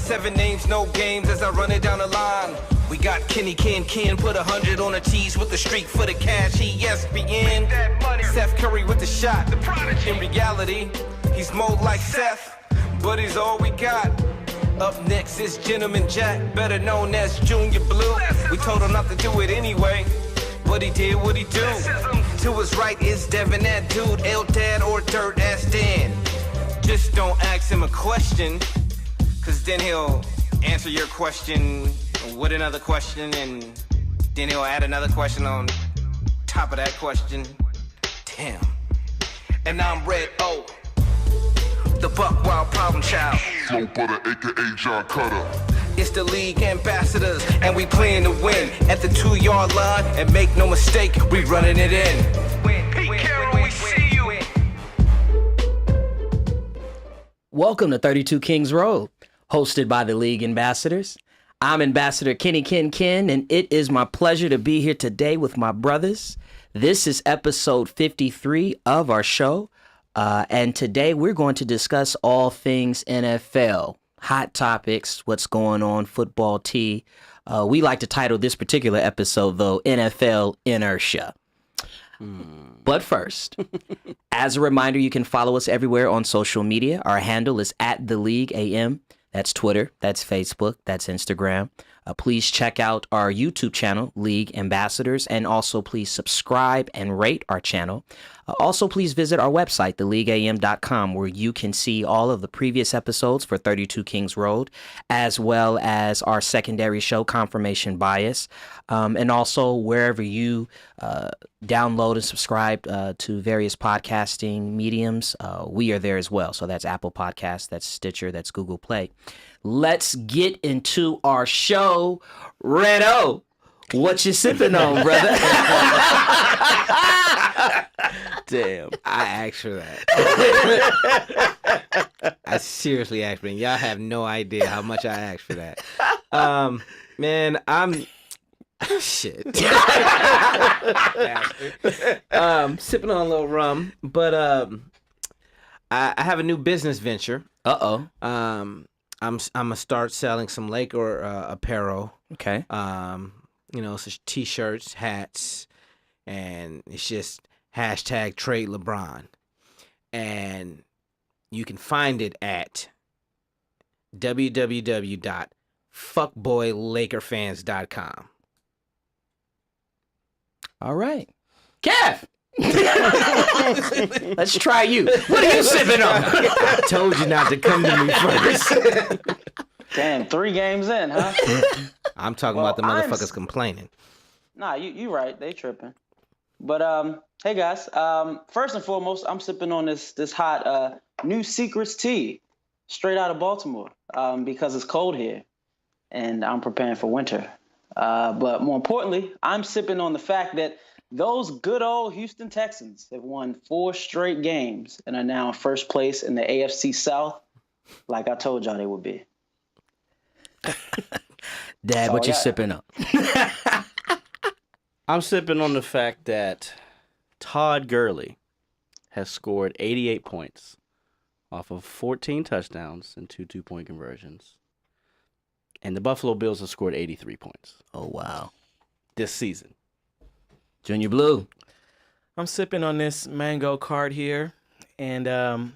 7 names, no games as I run it down the line. We got Kenny Ken put 100 on a tees with the streak for the cash. He ESPN. Seth Curry with the shot. The prodigy. In reality, he's more like Seth, but he's all we got. Up next is Gentleman Jack, better known as Junior Blue. We told him not to do it anyway, but he did what he do. To his right is Devin, that dude, Eldad or Dirt Ass Dan. Just don't ask him a question, cause then he'll answer your question with another question, and then he'll add another question on top of that question. Damn. And I'm Red O, the Buck Wild Problem Child. Flow Butter, aka John Cutter. It's the league ambassadors, and we playing to win. At the 2-yard line, and make no mistake, we running it in. Pete Carroll, we see you. Welcome to 32 Kings Road, hosted by the league ambassadors. I'm Ambassador Kenny Ken, and it is my pleasure to be here today with my brothers. This is episode 53 of our show, and today we're going to discuss all things NFL, hot topics, what's going on, football tea. We like to title this particular episode, though, NFL Inertia. But first, as a reminder, you can follow us everywhere on social media. Our handle is @TheLeagueAM. That's Twitter, that's Facebook, that's Instagram. Please check out our YouTube channel, League Ambassadors, and also please subscribe and rate our channel. Also, please visit our website, theleagueam.com, where you can see all of the previous episodes for 32 Kings Road, as well as our secondary show, Confirmation Bias, and also wherever you download and subscribe to various podcasting mediums, we are there as well. So that's Apple Podcasts, that's Stitcher, that's Google Play. Let's get into our show. Redo, what you sipping on, brother? Damn, I asked for that. I seriously asked for it. Y'all have no idea how much I asked for that. Man, I'm shit. Sipping on a little rum, but I have a new business venture. I'm gonna start selling some Laker apparel. Okay. It's t-shirts, hats, and it's just hashtag trade LeBron. And you can find it at www.fuckboylakerfans.com. All right. Kev! Let's try you. What are you sipping on? I told you not to come to me first. Damn, 3 games in, huh? I'm talking about the motherfuckers complaining. Nah, you right. They tripping. But hey guys, first and foremost, I'm sipping on this hot New Secrets tea, straight out of Baltimore, because it's cold here, and I'm preparing for winter. But more importantly, I'm sipping on the fact that those good old Houston Texans have won 4 straight games and are now in first place in the AFC South, like I told y'all they would be. Dad, what you sipping on? I'm sipping on the fact that Todd Gurley has scored 88 points off of 14 touchdowns and 2 2-point conversions. And the Buffalo Bills have scored 83 points. Oh, wow. This season. Junior Blue. I'm sipping on this mango card here. And I'm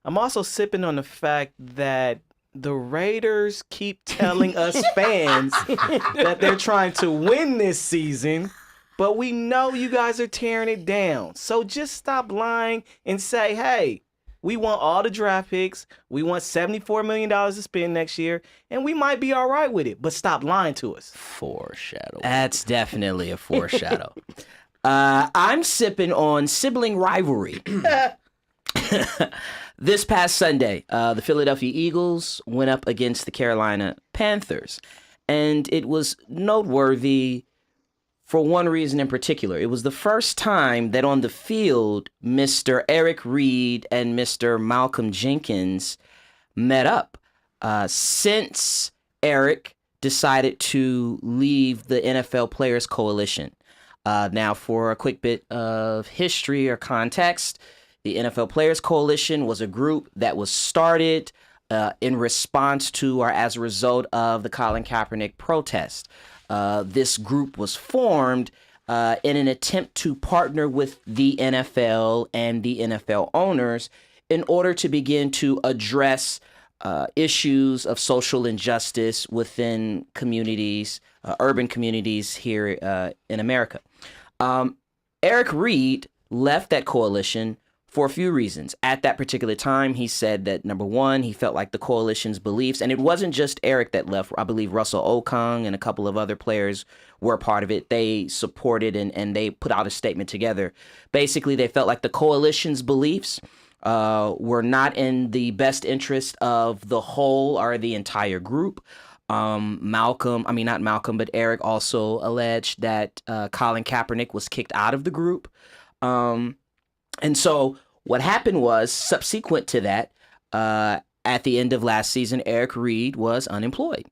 also sipping on the fact that the Raiders keep telling us fans that they're trying to win this season, but we know you guys are tearing it down. So just stop lying and say, hey, we want all the draft picks. We want $74 million to spend next year, and we might be all right with it, but stop lying to us. Foreshadow. That's definitely a foreshadow. I'm sipping on sibling rivalry. This past Sunday, the Philadelphia Eagles went up against the Carolina Panthers, and it was noteworthy for one reason in particular. It was the first time that on the field, Mr. Eric Reed and Mr. Malcolm Jenkins met up since Eric decided to leave the NFL Players Coalition. Now, for a quick bit of history or context, the NFL Players Coalition was a group that was started in response to or as a result of the Colin Kaepernick protest. This group was formed in an attempt to partner with the NFL and the NFL owners in order to begin to address issues of social injustice within communities, urban communities here in America. Eric Reid left that coalition for a few reasons. At that particular time, he said that, number one, he felt like the coalition's beliefs, and it wasn't just Eric that left. I believe Russell Okung and a couple of other players were a part of it. They supported and they put out a statement together. Basically, they felt like the coalition's beliefs were not in the best interest of the whole or the entire group. Not Malcolm, but Eric also alleged that Colin Kaepernick was kicked out of the group. And so what happened was, subsequent to that, at the end of last season, Eric Reid was unemployed.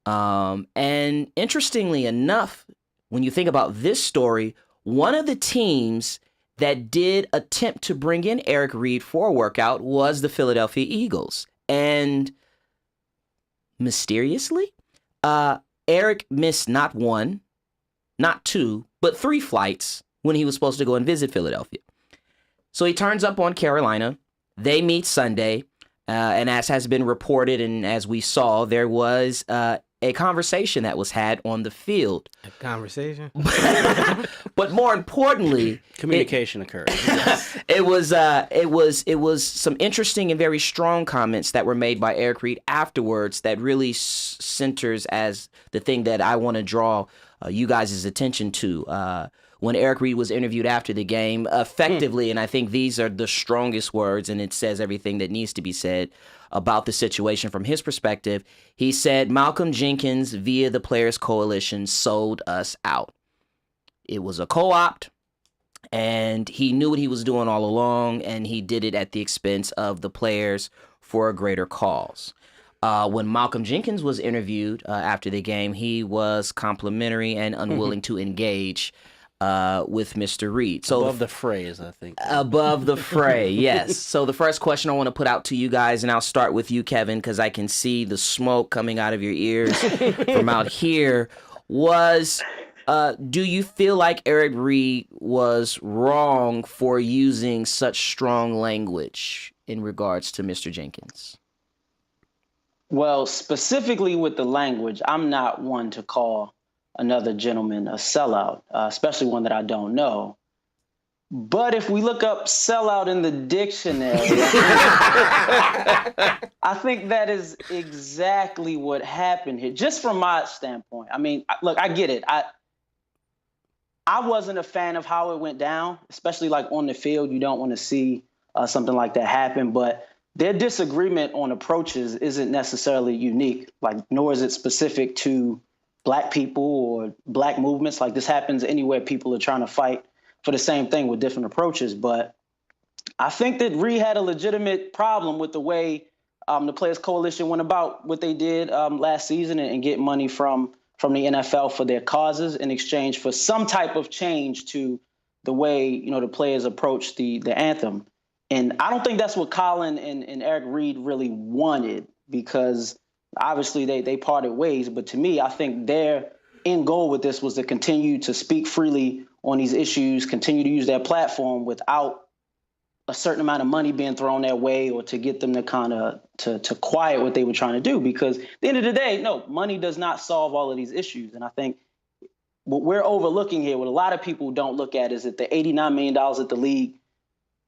And interestingly enough, when you think about this story, one of the teams that did attempt to bring in Eric Reid for a workout was the Philadelphia Eagles. And mysteriously, Eric missed not one, not two, but 3 flights when he was supposed to go and visit Philadelphia. So he turns up on Carolina. They meet Sunday. And as has been reported and as we saw, there was a conversation that was had on the field. A conversation? But more importantly, communication occurred. It was some interesting and very strong comments that were made by Eric Reid afterwards that really centers as the thing that I want to draw you guys' attention to. When Eric Reid was interviewed after the game, effectively, and I think these are the strongest words, and it says everything that needs to be said about the situation from his perspective. He said, Malcolm Jenkins, via the Players Coalition, sold us out. It was a co-opt, and he knew what he was doing all along, and he did it at the expense of the players for a greater cause. When Malcolm Jenkins was interviewed after the game, he was complimentary and unwilling to engage with Mr. Reid. So above the phrase, I think. Above the fray, yes. So the first question I want to put out to you guys, and I'll start with you, Kevin, because I can see the smoke coming out of your ears from out here, was do you feel like Eric Reid was wrong for using such strong language in regards to Mr. Jenkins? Well, specifically with the language, I'm not one to call another gentleman a sellout, especially one that I don't know. But if we look up sellout in the dictionary, I think that is exactly what happened here, just from my standpoint. I mean, look, I get it. I wasn't a fan of how it went down, especially like on the field. You don't want to see something like that happen, but their disagreement on approaches isn't necessarily unique, nor is it specific to Black people or Black movements. Like, this happens anywhere people are trying to fight for the same thing with different approaches. But I think that Reid had a legitimate problem with the way the Players Coalition went about what they did last season and get money from the NFL for their causes in exchange for some type of change to the way, the players approach the anthem. And I don't think that's what Colin and Eric Reid really wanted, because obviously they parted ways. But to me, I think their end goal with this was to continue to speak freely on these issues, continue to use their platform without a certain amount of money being thrown their way, or to get them to kind of to quiet what they were trying to do. Because at the end of the day, no, money does not solve all of these issues. And I think what we're overlooking here, what a lot of people don't look at, is that the $89 million that the league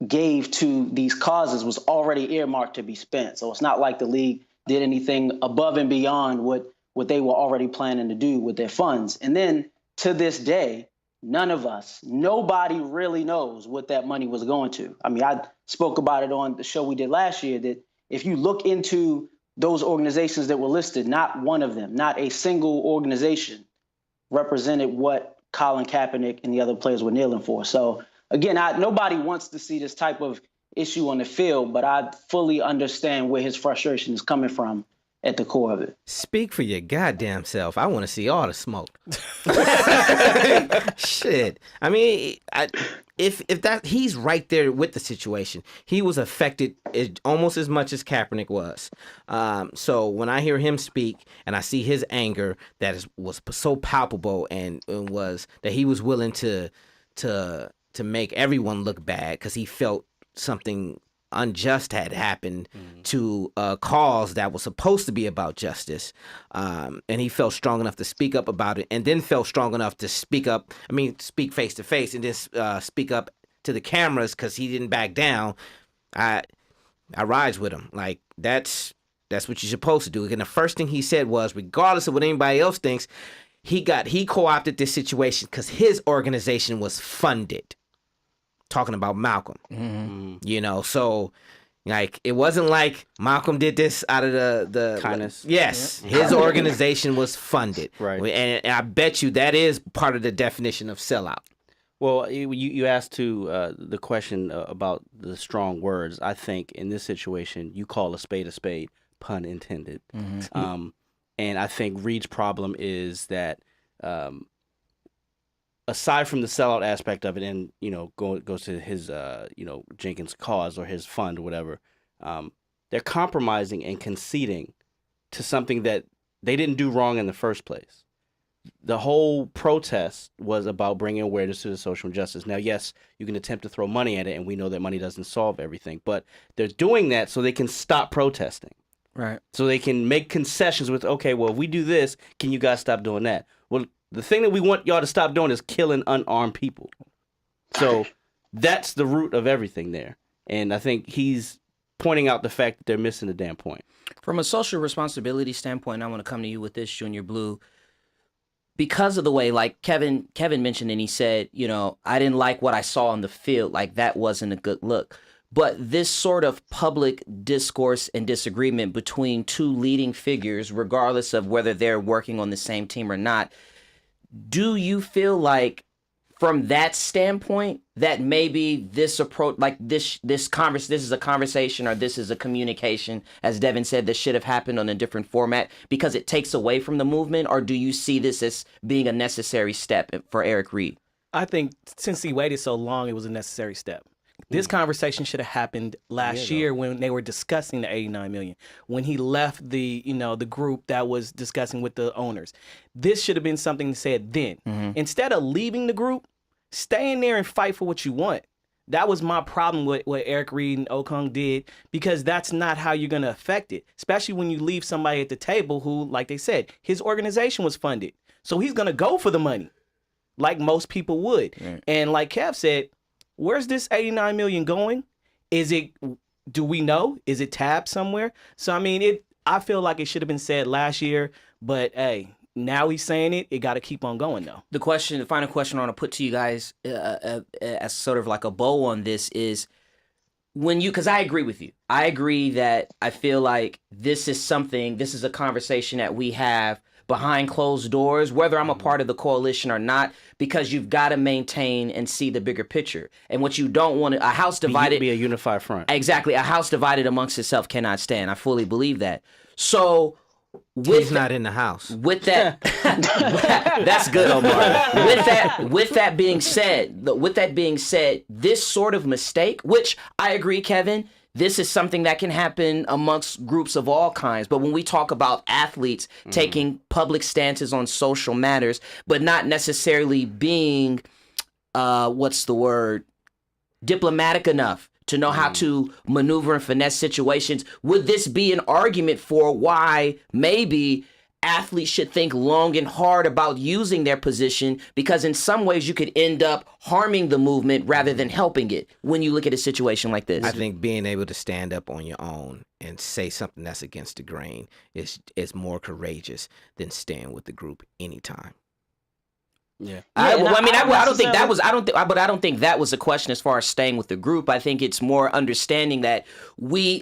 gave to these causes was already earmarked to be spent. So it's not like the league did anything above and beyond what they were already planning to do with their funds. And then to this day, nobody really knows what that money was going to. I mean, I spoke about it on the show we did last year, that if you look into those organizations that were listed, not one of them, not a single organization represented what Colin Kaepernick and the other players were kneeling for. So again, nobody wants to see this type of issue on the field, but I fully understand where his frustration is coming from at the core of it. Speak for your goddamn self. I want to see all the smoke. Shit. I mean, if that he's right there with the situation. He was affected almost as much as Kaepernick was. So when I hear him speak and I see his anger was so palpable and was that he was willing to make everyone look bad because he felt something unjust had happened to a cause that was supposed to be about justice, and he felt strong enough to speak up about it, and then felt strong enough to speak face to face, and then speak up to the cameras because he didn't back down. I rides with him. Like that's what you're supposed to do. And the first thing he said was, regardless of what anybody else thinks, he co-opted this situation because his organization was funded. Talking about Malcolm, so like it wasn't like Malcolm did this out of the kindness. Yes, his organization was funded, right? And I bet you that is part of the definition of sellout. Well, you asked the question about the strong words. I think in this situation, you call a spade, pun intended. And I think Reed's problem is that. Aside from the sellout aspect of it, and goes to his Jenkins' cause or his fund or whatever, they're compromising and conceding to something that they didn't do wrong in the first place. The whole protest was about bringing awareness to the social injustice. Now, yes, you can attempt to throw money at it, and we know that money doesn't solve everything, but they're doing that so they can stop protesting. Right. So they can make concessions with, okay, well, if we do this, can you guys stop doing that? Well, the thing that we want y'all to stop doing is killing unarmed people. So that's the root of everything there. And I think he's pointing out the fact that they're missing the damn point. From a social responsibility standpoint, I want to come to you with this, Junior Blue. Because of the way, like Kevin mentioned, and he said, I didn't like what I saw on the field. Like, that wasn't a good look. But this sort of public discourse and disagreement between two leading figures, regardless of whether they're working on the same team or not, do you feel like from that standpoint that maybe this approach, like this is a conversation or this is a communication, as Devin said, that should have happened on a different format because it takes away from the movement? Or do you see this as being a necessary step for Eric Reed? I think since he waited so long, it was a necessary step. This conversation should have happened last year when they were discussing the $89 million. When he left the group that was discussing with the owners, this should have been something said then. Instead of leaving the group, stay in there and fight for what you want. That was my problem with what Eric Reed and Okung did, because that's not how you're going to affect it, especially when you leave somebody at the table who, like they said, his organization was funded. So he's going to go for the money like most people would. Right. And like Kev said, where's this $89 million going? Do we know? Is it tabbed somewhere? So, I mean, I feel like it should have been said last year, but hey, now he's saying it. It got to keep on going, though. The final question I want to put to you guys as sort of like a bow on this is because I agree with you. I agree that I feel like this is a conversation that we have behind closed doors, whether I'm a part of the coalition or not, because you've got to maintain and see the bigger picture. And what you don't want a house divided... Be a unified front. Exactly. A house divided amongst itself cannot stand. I fully believe that. So... He's not in the house. With that... That's good, Omar. With that being said, this sort of mistake, which I agree, Kevin, this is something that can happen amongst groups of all kinds. But when we talk about athletes taking public stances on social matters, but not necessarily being, diplomatic enough to know how to maneuver and finesse situations, would this be an argument for why maybe athletes should think long and hard about using their position? Because in some ways you could end up harming the movement rather than helping it when you look at a situation like this. I think being able to stand up on your own and say something that's against the grain is more courageous than staying with the group anytime. Yeah. I don't think that was a question as far as staying with the group. I think it's more understanding that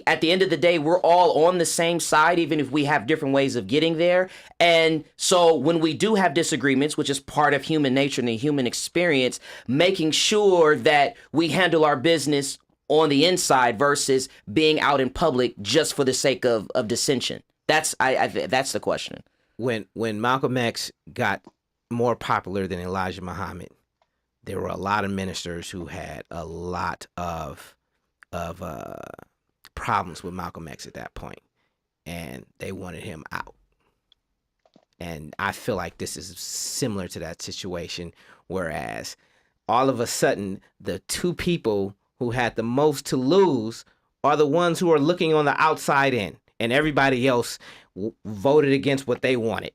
at the end of the day, we're all on the same side, even if we have different ways of getting there. And so when we do have disagreements, which is part of human nature and the human experience, making sure that we handle our business on the inside versus being out in public just for the sake of dissension. That's that's the question. When Malcolm X got more popular than Elijah Muhammad, there were a lot of ministers who had a lot of problems with Malcolm X at that point, and they wanted him out. And I feel like this is similar to that situation, whereas all of a sudden the two people who had the most to lose are the ones who are looking on the outside in, and everybody else voted against what they wanted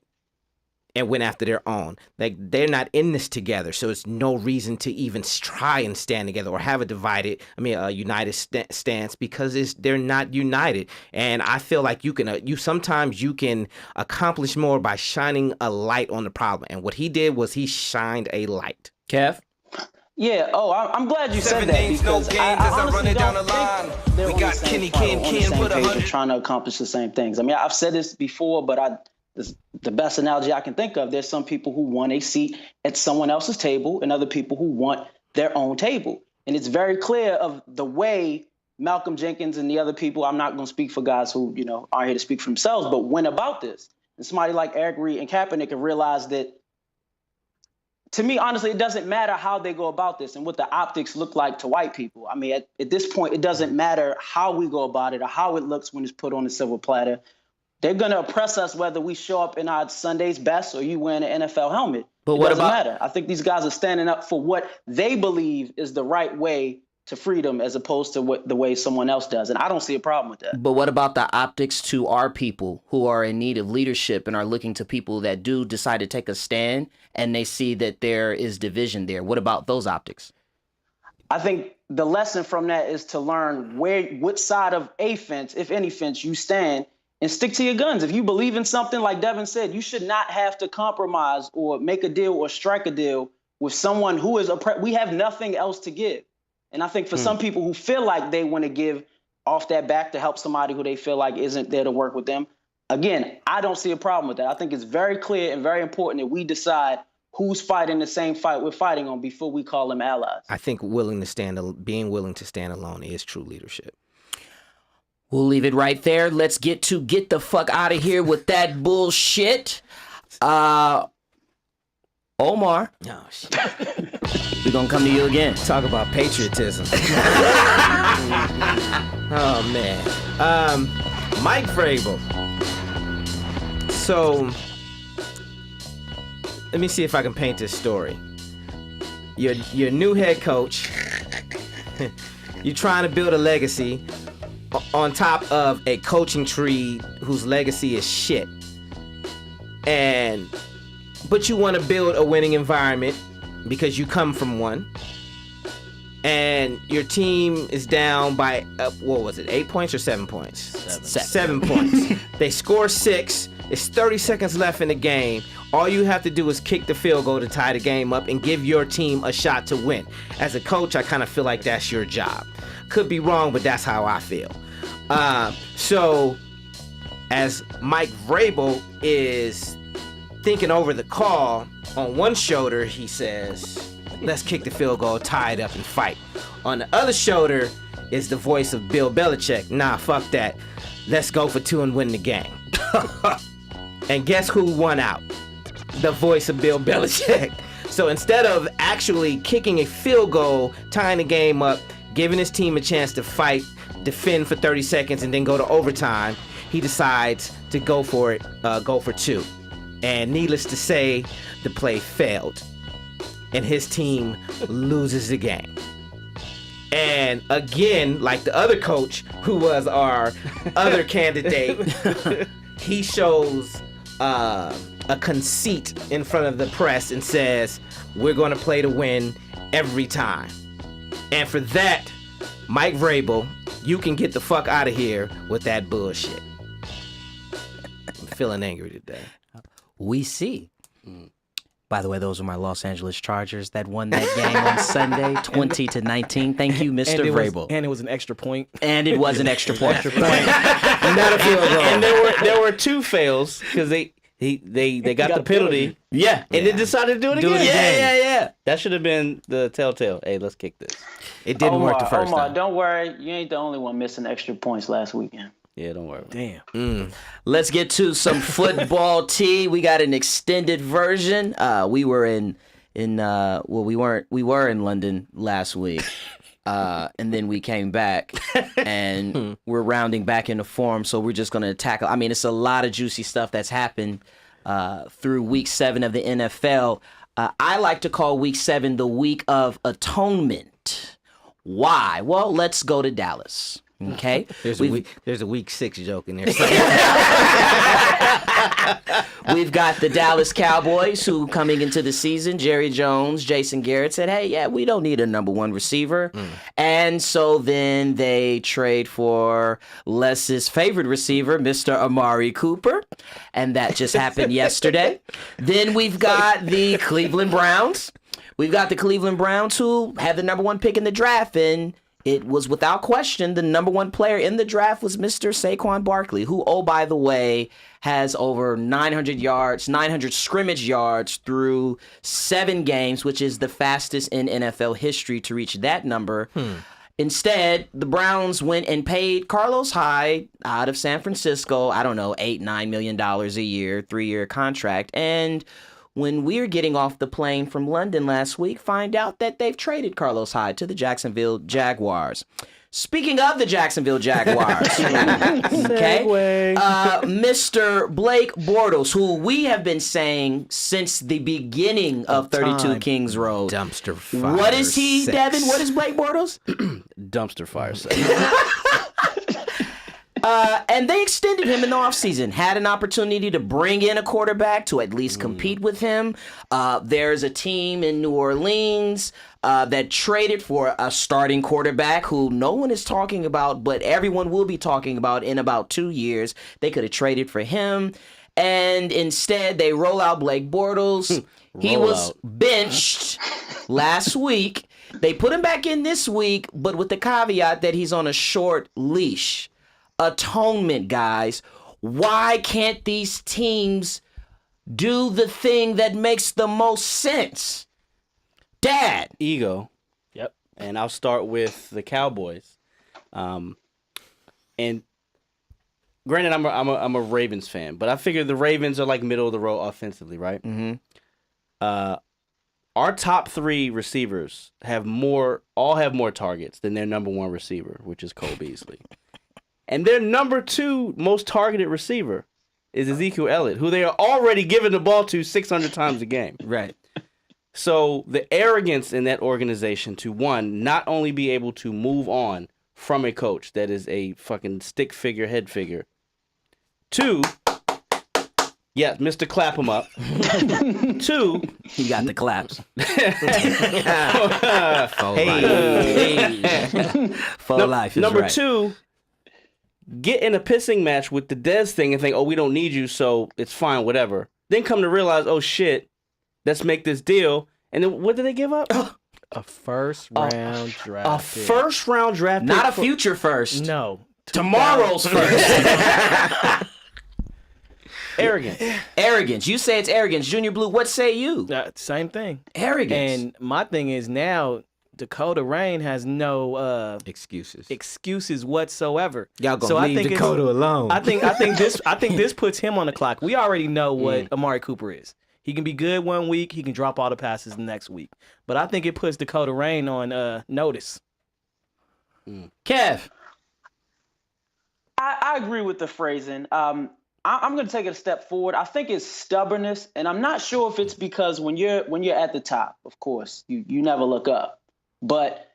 and went after their own. Like, they're not in this together, so it's no reason to even try and stand together or have a united stance, because they're not united. And I feel like sometimes you can accomplish more by shining a light on the problem. And what he did was he shined a light. Kev? Yeah. Oh, I'm glad you said that, names, no because games, I as I'm honestly running down don't the line. think they're We on got the same Kenny front, Ken, on the Ken same put page of 100. trying to accomplish the same things. I mean, I've said this before, but this is the best analogy I can think of. There's some people who want a seat at someone else's table, and other people who want their own table. And it's very clear of the way Malcolm Jenkins and the other people, I'm not going to speak for guys who, aren't here to speak for themselves, but went about this. And somebody like Eric Reed and Kaepernick have realized that, to me, honestly, it doesn't matter how they go about this and what the optics look like to white people. I mean, at this point, it doesn't matter how we go about it or how it looks when it's put on a silver platter. They're going to oppress us whether we show up in our Sunday's best or you wearing an NFL helmet. But it doesn't matter. I think these guys are standing up for what they believe is the right way to freedom, as opposed to the way someone else does. And I don't see a problem with that. But what about the optics to our people who are in need of leadership and are looking to people that do decide to take a stand, and they see that there is division there? What about those optics? I think the lesson from that is to learn what side of a fence, if any fence, you stand, and stick to your guns. If you believe in something, like Devin said, you should not have to compromise or make a deal or strike a deal with someone who is oppressed. We have nothing else to give. And I think for some people who feel like they want to give off that back to help somebody who they feel like isn't there to work with them, again, I don't see a problem with that. I think it's very clear and very important that we decide who's fighting the same fight we're fighting on before we call them allies. I think being willing to stand alone is true leadership. We'll leave it right there. Let's get the fuck out of here with that bullshit. Omar. Oh, shit. We're going to come to you again. Talk about patriotism. Oh, man. Mike Vrabel. So, let me see if I can paint this story. You're new head coach. You're trying to build a legacy on top of a coaching tree whose legacy is shit. But you want to build a winning environment because you come from one. And your team is down by, 8 points or 7 points? 7 points. They score 6. It's 30 seconds left in the game. All you have to do is kick the field goal to tie the game up and give your team a shot to win. As a coach, I kind of feel like that's your job. Could be wrong, but that's how I feel. So, as Mike Vrabel is thinking over the call, on one shoulder, he says, let's kick the field goal, tie it up, and fight. On the other shoulder is the voice of Bill Belichick. Nah, fuck that. Let's go for 2 and win the game. And guess who won out? The voice of Bill Belichick. So instead of actually kicking a field goal, tying the game up, giving his team a chance to fight, defend for 30 seconds, and then go to overtime, he decides to go for 2. And needless to say, the play failed. And his team loses the game. And again, like the other coach, who was our other candidate, he shows a conceit in front of the press and says, we're going to play to win every time. And for that, Mike Vrabel, you can get the fuck out of here with that bullshit. I'm feeling angry today. We see. By the way, those are my Los Angeles Chargers that won that game on Sunday, 20-19. Thank you, Mr. Vrabel. And it was an extra point. And it was an extra point. Not a field goal. And there were 2 fails because they got the penalty. Yeah. And then decided to do it again. Yeah. That should have been the telltale. Hey, let's kick this. It didn't work the first Omar, time. don't worry. You ain't the only one missing extra points last weekend. Yeah, don't worry about it. Damn. Let's get to some football tea. We got an extended version. We were we were in London last week. And then we came back and we're rounding back into form. So we're just going to tackle, I mean, it's a lot of juicy stuff that's happened through week 7 of the NFL. I like to call week 7 the week of atonement. Why? Well, let's go to Dallas. Okay. There's a week 6 joke in there. We've got the Dallas Cowboys who coming into the season, Jerry Jones, Jason Garrett said, hey, yeah, we don't need a number 1 receiver. And so then they trade for Les's favorite receiver, Mr. Amari Cooper. And that just happened yesterday. Then we've got the Cleveland Browns. We've got the Cleveland Browns who had the number 1 pick in the draft, and it was without question the number 1 player in the draft was Mr. Saquon Barkley, who, oh, by the way, has over 900 scrimmage yards through 7 games, which is the fastest in NFL history to reach that number. Instead, the Browns went and paid Carlos Hyde out of San Francisco, I don't know, $8-9 million a year, 3-year contract. And when we're getting off the plane from London last week, find out that they've traded Carlos Hyde to the Jacksonville Jaguars. Speaking of the Jacksonville Jaguars, okay, Mr. Blake Bortles, who we have been saying since the beginning of 32 Kings Road. Dumpster fire. What is he, sex. Devin? What is Blake Bortles? Dumpster fire sex. And they extended him in the offseason, had an opportunity to bring in a quarterback to at least compete with him. There's a team in New Orleans that traded for a starting quarterback who no one is talking about, but everyone will be talking about in about 2 years. They could have traded for him. And instead, they roll out Blake Bortles. He was benched last week. They put him back in this week, but with the caveat that he's on a short leash. Atonement, guys. Why can't these teams do the thing that makes the most sense? Dad. Ego. Yep. And I'll start with the Cowboys. And granted, I'm a Ravens fan, but I figure the Ravens are like middle of the road offensively, right? Our top 3 receivers all have more targets than their number 1 receiver, which is Cole Beasley. And their number 2 most targeted receiver is Ezekiel Elliott, who they are already giving the ball to 600 times a game. Right. So the arrogance in that organization to, 1, not only be able to move on from a coach that is a fucking stick figure, head figure. 2, yeah, Mr. Clap him up. 2, He got the claps. Full life is number right. 2, get in a pissing match with the Dez thing and think, oh, we don't need you, so it's fine, whatever. Then come to realize, oh, shit, let's make this deal. And then what did they give up? A first-round draft A pick. first-round draft pick. Not a future first. No. Tomorrow's first. Arrogance. You say it's arrogance. Junior Blue, what say you? Same thing. Arrogance. And my thing is now Dakota Rain has no excuses whatsoever. Y'all gonna leave Dakota alone. I think this puts him on the clock. We already know what Amari Cooper is. He can be good one week, he can drop all the passes the next week. But I think it puts Dakota Rain on notice. Kev. I agree with the phrasing. I'm going to take it a step forward. I think it's stubbornness, and I'm not sure if it's because when you're at the top, of course, you never look up. But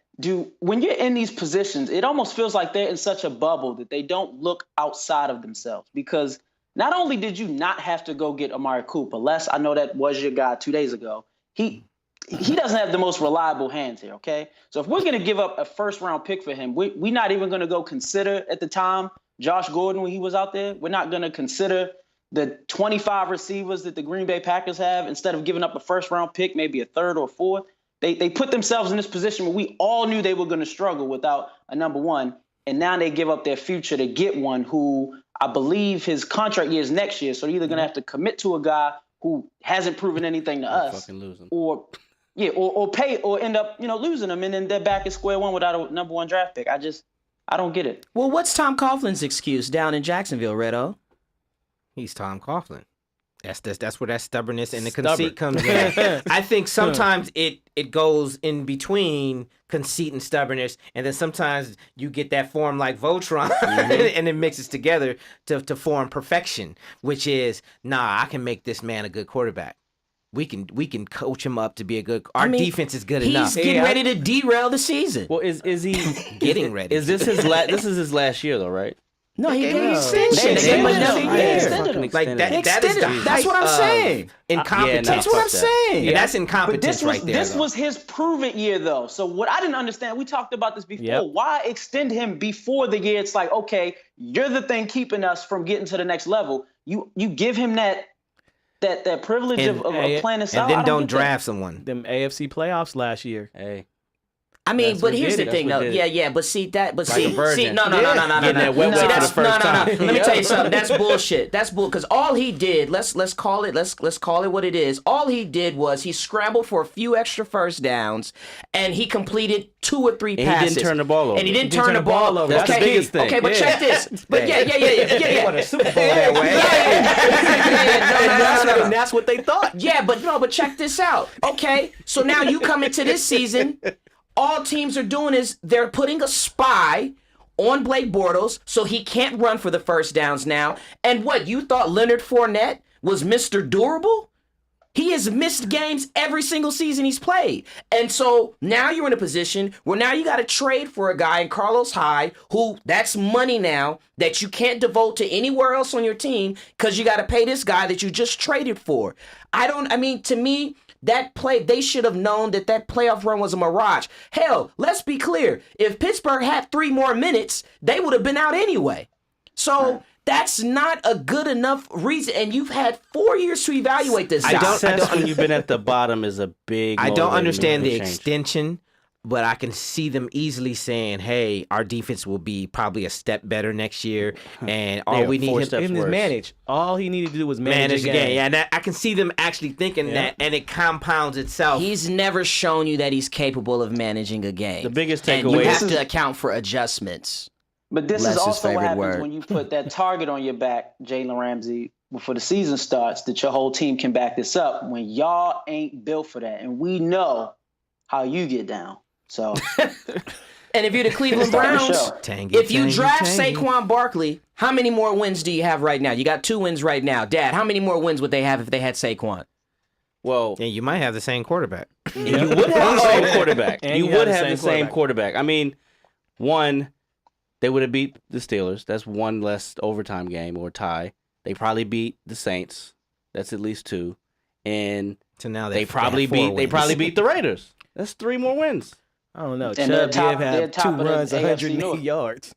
when you're in these positions, it almost feels like they're in such a bubble that they don't look outside of themselves. Because not only did you not have to go get Amari Cooper, Les, I know that was your guy 2 days ago. He doesn't have the most reliable hands here, okay? So if we're going to give up a first-round pick for him, we're not even going to go consider at the time Josh Gordon when he was out there. We're not going to consider the 25 receivers that the Green Bay Packers have. Instead of giving up a first-round pick, maybe a third or fourth. They put themselves in this position where we all knew they were going to struggle without a number 1, and now they give up their future to get one who I believe his contract year is next year. So they're either going to have to commit to a guy who hasn't proven anything to us, fucking lose him. or pay or end up losing him, and then they're back at square one without a number 1 draft pick. I don't get it. Well, what's Tom Coughlin's excuse down in Jacksonville, Redo? He's Tom Coughlin. That's where that stubbornness and the conceit comes in. I think sometimes it goes in between conceit and stubbornness, and then sometimes you get that form like Voltron, and it mixes together to form perfection, which is, nah, I can make this man a good quarterback. We can coach him up to be a good. Our defense is good enough. He's getting ready to derail the season. Well, is he getting ready? Is this his this is his last year though, right? No, he gave an They extension. They gave him another extended him. They year. extended him. Like that is Extended the him. That's what I'm saying. Incompetence. That's what I'm saying. Yeah, that's But incompetence right there. this though. was his proven year, though. So what I didn't understand, we talked about this before. Yep. Why extend him before the year? It's like, okay, you're the thing keeping us from getting to the next level. You give him that privilege And- of playing this out. and then I don't get that. draft someone. Them AFC playoffs last year. Hey, I mean, That's but what here's did the it. thing, That's though. what did Yeah, but see, Like a virgin. no. Getting that wet See, wet for that's the first time. Let me tell you something. That's bullshit. That's bull. Because all he did, let's call it what it is. All he did was he scrambled for a few extra first downs, and he completed 2 or 3 And he passes. didn't turn the ball over. And he didn't turn the ball over. That's the Okay. biggest thing. Okay, but check this. But yeah. They won a Super Bowl that way. And that's what they thought. Yeah, but check this out. Okay, so now you come into this season, all teams are doing is they're putting a spy on Blake Bortles so he can't run for the first downs now. And what, you thought Leonard Fournette was Mr. Durable? He has missed games every single season he's played. And so now you're in a position where now you got to trade for a guy in Carlos Hyde, who that's money now that you can't devote to anywhere else on your team because you got to pay this guy that you just traded for. To me, that play, they should have known that playoff run was a mirage. Hell, let's be clear. If Pittsburgh had 3 more minutes, they would have been out anyway. So that's not a good enough reason. And you've had 4 years to evaluate this guy. Success when you've been at the bottom is a big. I don't motivator understand to the change. extension, but I can see them easily saying, "Hey, our defense will be probably a step better next year, and all They we are need 4 him steps Him is worse. manage. All he needed to do was manage the the game." Yeah, and I can see them actually thinking Yeah. that, and it compounds itself. He's never shown you that he's capable of managing a game. The biggest And you takeaway have is to account for adjustments. But this Less is his also what favorite happens word. when you put that target on your back, Jalen Ramsey, before the season starts, that your whole team can back this up when y'all ain't built for that. And we know how you get down. So And if you're the Cleveland Starting the Browns, show. Tangy, if you tangy, draft tangy. Saquon Barkley, how many more wins do you have right now? You got 2 wins right now. Dad, how many more wins would they have if they had Saquon? well, Yeah, you might have the same quarterback. you would have the same quarterback. And You you have would the have same the same quarterback. I mean, one, they would have beat the Steelers. That's 1 less overtime game or tie. They probably beat the Saints. That's at least 2. And So now they have probably 4 beat wins. the Raiders. That's 3 more wins. I don't know. And they're Chubb top- did they're have top 2 of the runs, AFC 180 North. yards.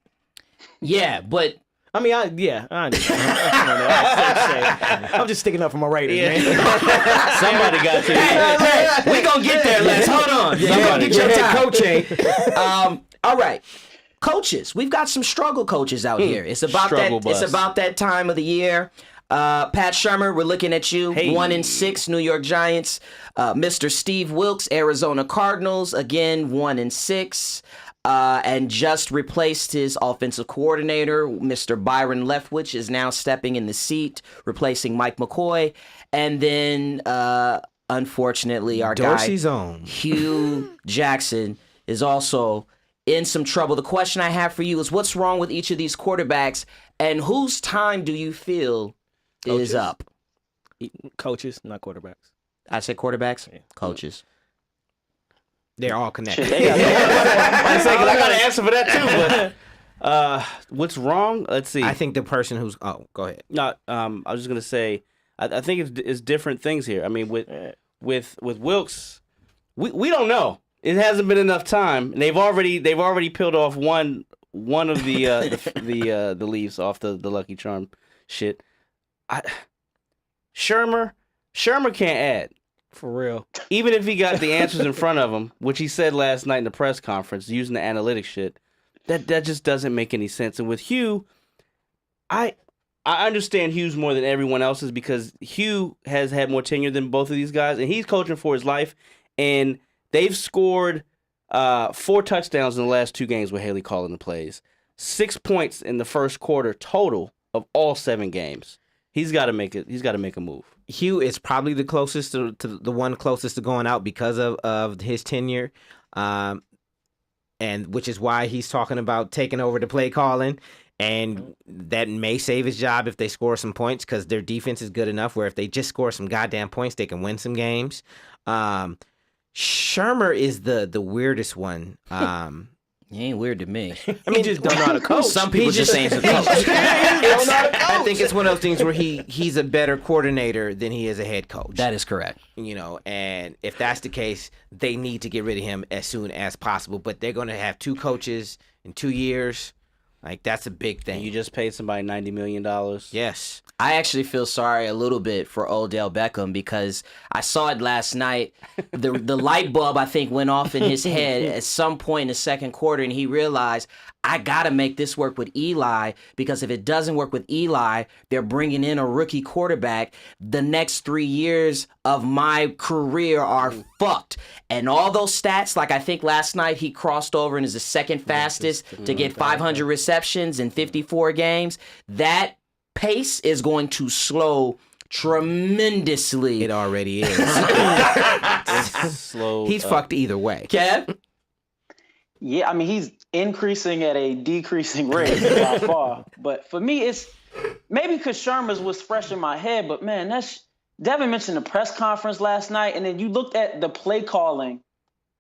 Yeah, but I mean, I understand. I'm just sticking up for my Raiders, man. Somebody got to. we gonna get there, Les. Hold on. You gonna get your head coaching. All right. Coaches, we've got some struggle coaches out here. It's about Struggle that. It's bus. about that time of the year. Pat Shurmur, we're looking at you. Hey. 1-6, New York Giants. Mr. Steve Wilkes, Arizona Cardinals, again 1-6. And just replaced his offensive coordinator, Mr. Byron Leftwich, is now stepping in the seat, replacing Mike McCoy. And then, unfortunately, our Dorsey's guy, own. Hugh Jackson, is also in some trouble. The question I have for you is, what's wrong with each of these quarterbacks, and whose time do you feel is up? Coaches, not quarterbacks. I said quarterbacks? Coaches. They're all connected. shit, they got I got an answer for that too. But what's wrong? Let's see. I think the person who's go ahead. No, I was just gonna say, I think it's different things here. I mean, with Wilkes, we don't know. It hasn't been enough time, and they've already peeled off one of the leaves off the Lucky Charm shit. Shurmur can't add. For real. Even if he got the answers in front of him, which he said last night in the press conference, using the analytics shit, that just doesn't make any sense. And with Hugh, I understand Hugh's more than everyone else's because Hugh has had more tenure than both of these guys, and he's coaching for his life. And they've scored 4 touchdowns in the last 2 games with Haley calling the plays. 6 points in the first quarter total of all 7 games. He's got to make it. He's got to make a move. Hugh is probably the closest to the one closest to going out because of his tenure, and which is why he's talking about taking over the play calling, and that may save his job if they score some points because their defense is good enough where if they just score some goddamn points, they can win some games. Shurmur is the weirdest one. He ain't weird to me. I mean, just don't know how to coach. Some people just saying he's a coach. I think it's one of those things where he's a better coordinator than he is a head coach. That is correct. You know, and if that's the case, they need to get rid of him as soon as possible. But they're going to have 2 coaches in 2 years. Like, that's a big thing. And you just paid somebody $90 million. Yes. I actually feel sorry a little bit for Odell Beckham because I saw it last night. The light bulb, I think, went off in his head at some point in the second quarter, and he realized, I got to make this work with Eli because if it doesn't work with Eli, they're bringing in a rookie quarterback. The next 3 years of my career are fucked. And all those stats, like I think last night he crossed over and is the second fastest to get 500 receptions in 54 games. That pace is going to slow tremendously. It already is. Slow. He's fucked either way. Kev? Yeah, I mean, he's increasing at a decreasing rate by far. But for me, it's maybe because Shurmur's was fresh in my head, but man, Devin mentioned the press conference last night, and then you looked at the play calling.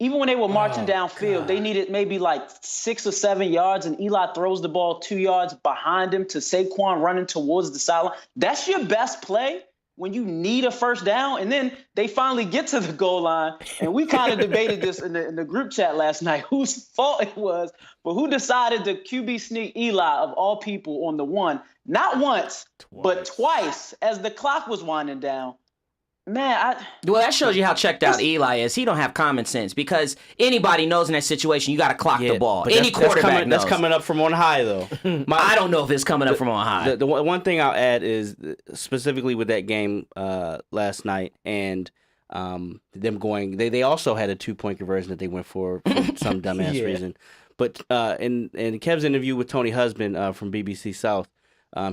Even when they were marching downfield, they needed maybe like 6 or 7 yards, and Eli throws the ball 2 yards behind him to Saquon running towards the sideline. That's your best play when you need a first down, and then they finally get to the goal line, and we kind of debated this in the group chat last night, whose fault it was, but who decided to QB sneak Eli, of all people, on the one, not once, but twice, as the clock was winding down. Man, Well, that shows you how checked out Eli is. He don't have common sense because anybody knows in that situation you got to clock the ball. But Any quarterback knows. That's coming up from on high, though. I don't know if it's coming up from on high. The one thing I'll add is specifically with that game last night and them going. They also had a 2-point conversion that they went for some dumbass reason. But in Kev's interview with Tony Husband from BBC South,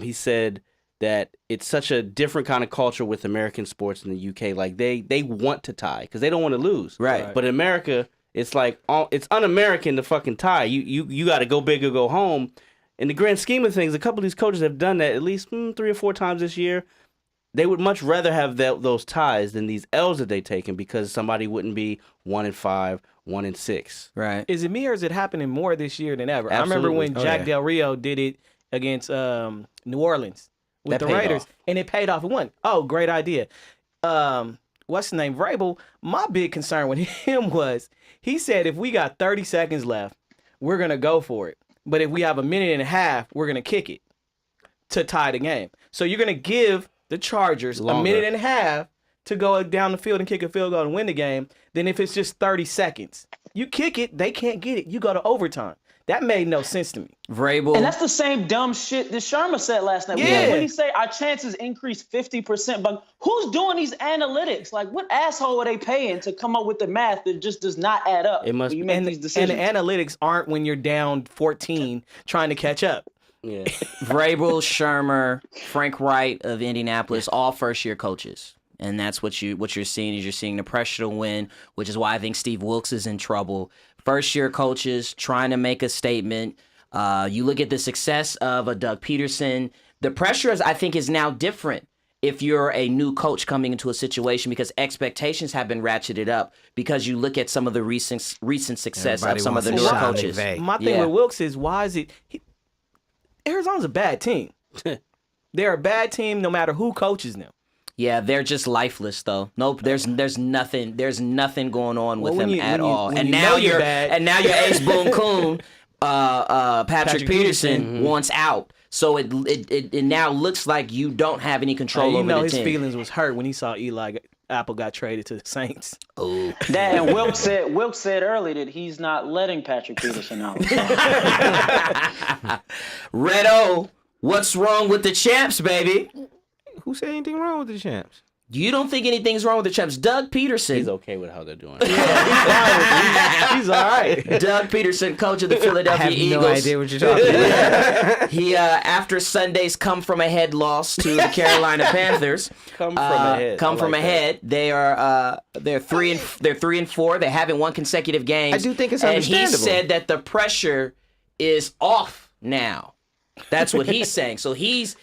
he said that it's such a different kind of culture with American sports in the UK. Like they want to tie because they don't want to lose. Right. But in America, it's like it's un-American to fucking tie. You got to go big or go home. In the grand scheme of things, a couple of these coaches have done that at least 3 or 4 times this year. They would much rather have those ties than these L's that they've taken because somebody wouldn't be 1-5, 1-6. Right. Is it me or is it happening more this year than ever? Absolutely. I remember when Jack Del Rio did it against New Orleans with the Raiders, and it paid off. It won. Oh, great idea. What's his name? Vrabel. My big concern with him was he said if we got 30 seconds left, we're going to go for it. But if we have a minute and a half, we're going to kick it to tie the game. So you're going to give the Chargers a minute and a half to go down the field and kick a field goal and win the game. Then if it's just 30 seconds, you kick it, they can't get it. You go to overtime. That made no sense to me. Vrabel. and that's the same dumb shit that Shurmur said last night. Yeah. When he say our chances increase 50%, but who's doing these analytics? Like, what asshole are they paying to come up with the math that just does not add up? It must when you be- make And, these and decisions. the analytics aren't when you're down 14 trying to catch up. Yeah. Vrabel, Shurmur, Frank Wright of Indianapolis, all first-year coaches. And that's what you're seeing is you're seeing the pressure to win, which is why I think Steve Wilkes is in trouble. First-year coaches trying to make a statement. You look at the success of a Doug Peterson. The pressure, I think, is now different if you're a new coach coming into a situation because expectations have been ratcheted up because you look at some of the recent success Everybody of some of the wants newer to shine coaches. McVay. My thing with Wilkes is why is it Arizona's a bad team. They're a bad team no matter who coaches them. Yeah, they're just lifeless though. Nope, there's nothing going on with Well, them at all. when And you now know you're your bad. and now your ace Boone Coon, Patrick Peterson Peterson. wants out. So it now looks like you don't have any control You over know the his team. feelings was hurt when he saw Eli Apple got traded to the Saints. Oh, And Wilkes said earlier that he's not letting Patrick Peterson out. Red O, what's wrong with the champs, baby? Who said anything wrong with the champs? You don't think anything's wrong with the champs? Doug Peterson. He's okay with how they're doing. He's all right. Doug Peterson, coach of the Philadelphia I have Eagles. no idea what you're talking about. He after Sunday's come from ahead loss to the Carolina Panthers. Come from ahead. Come I from like that. ahead. They are they're 3-4. They haven't won consecutive games. I do think it's and understandable. he said that the pressure is off now. That's what he's saying. So he's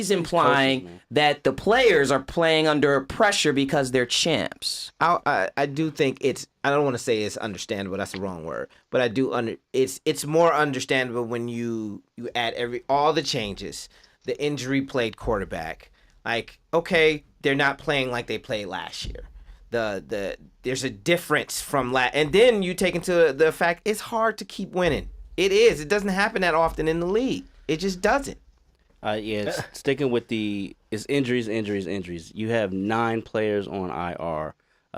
implying that the players are playing under pressure because they're champs. I do think I don't want to say it's understandable. That's the wrong word. But I do it's more understandable when you add all the changes, the injury played quarterback. Like, okay, they're not playing like they played last year. There's a difference from and then you take into the fact it's hard to keep winning. It is. It doesn't happen that often in the league. It just doesn't. Sticking with it's injuries. You have 9 players on IR.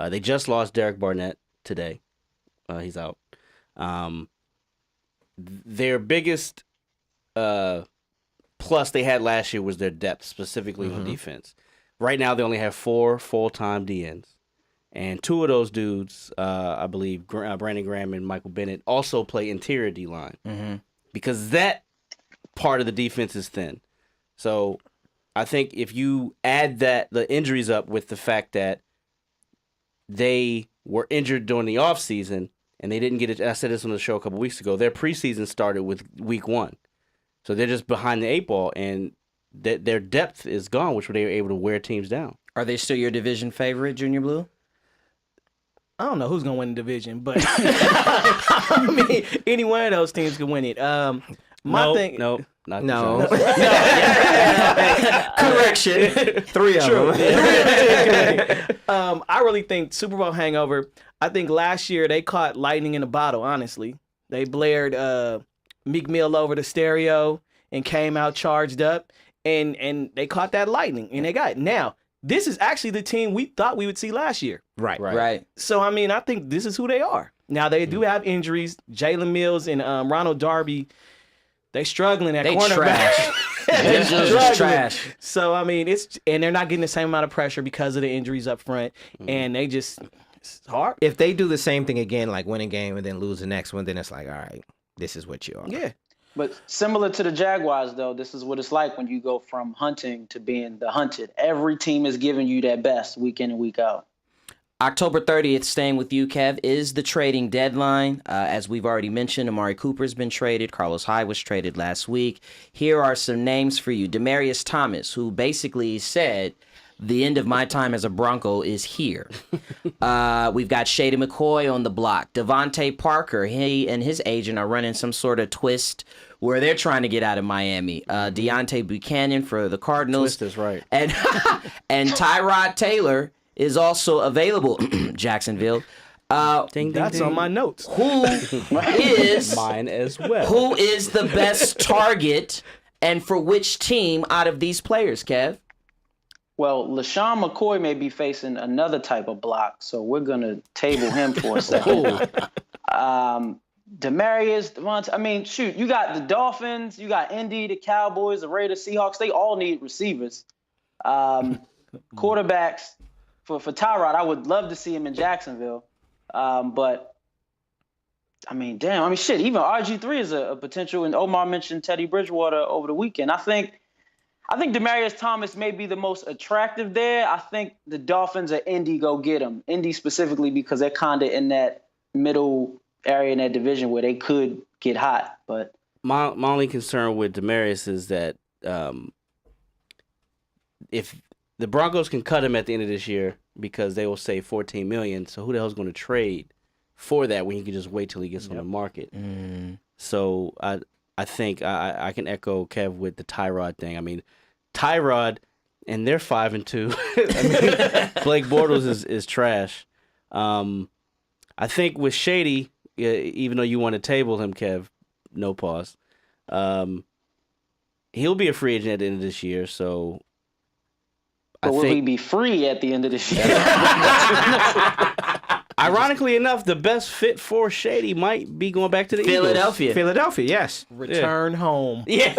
They just lost Derek Barnett today. He's out. Their biggest plus they had last year was their depth, specifically on defense. Right now, they only have 4 full-time DNs. And 2 of those dudes, I believe, Brandon Graham and Michael Bennett, also play interior D-line. Because that part of the defense is thin. So I think if you add the injuries up with the fact that they were injured during the offseason and they didn't get it. I said this on the show a couple weeks ago. Their preseason started with week 1. So they're just behind the 8 ball, and their depth is gone, which they were able to wear teams down. Are they still your division favorite, Junior Blue? I don't know who's gonna win the division, but I mean, any one of those teams can win it. No. Correction. 3 of them. I really think Super Bowl hangover. I think last year they caught lightning in a bottle. Honestly, they blared Meek Mill over the stereo and came out charged up, and they caught that lightning and they got it. Now this is actually the team we thought we would see last year. Right. So, I mean, I think this is who they are. Now, they do have injuries. Jalen Mills and Ronald Darby, they struggling at cornerback. Trash. They're just trash. So, I mean, and they're not getting the same amount of pressure because of the injuries up front. And it's hard. If they do the same thing again, like win a game and then lose the next one, then it's like, all right, this is what you are. Yeah. But similar to the Jaguars, though, this is what it's like when you go from hunting to being the hunted. Every team is giving you their best week in and week out. October 30th, staying with you, Kev, is the trading deadline. As we've already mentioned, Amari Cooper's been traded. Carlos Hyde was traded last week. Here are some names for you. Demaryius Thomas, who basically said, the end of my time as a Bronco is here. We've got Shady McCoy on the block. Devontae Parker, he and his agent are running some sort of twist where they're trying to get out of Miami. Deontay Buchanan for the Cardinals. Twist is right. And Tyrod Taylor is also available, Jacksonville. That's on my notes. Who is mine as well? Who is the best target and for which team out of these players, Kev? Well, LaShawn McCoy may be facing another type of block, so we're going to table him for a second. Demaryius, Devontae, I mean, shoot, you got the Dolphins, you got Indy, the Cowboys, the Raiders, Seahawks. They all need receivers. Quarterbacks, for Tyrod, I would love to see him in Jacksonville. But, I mean, damn. I mean, shit, even RG3 is a potential, and Omar mentioned Teddy Bridgewater over the weekend. I think Demaryius Thomas may be the most attractive there. I think the Dolphins or Indy go get him. Indy specifically because they're kind of in that middle area in that division where they could get hot. But my only concern with Demaryius is that if the Broncos can cut him at the end of this year because they will save $14 million, so who the hell is going to trade for that when he can just wait till he gets on the market? So I think I can echo Kev with the Tyrod thing. I mean, Tyrod, and they're 5-2. I mean, Blake Bortles is trash. I think with Shady, even though you want to table him, Kev, no pause. He'll be a free agent at the end of this year, so. But will he be free at the end of this year? Ironically enough, the best fit for Shady might be going back to the Philadelphia. Philadelphia, yes. Return home. Yeah,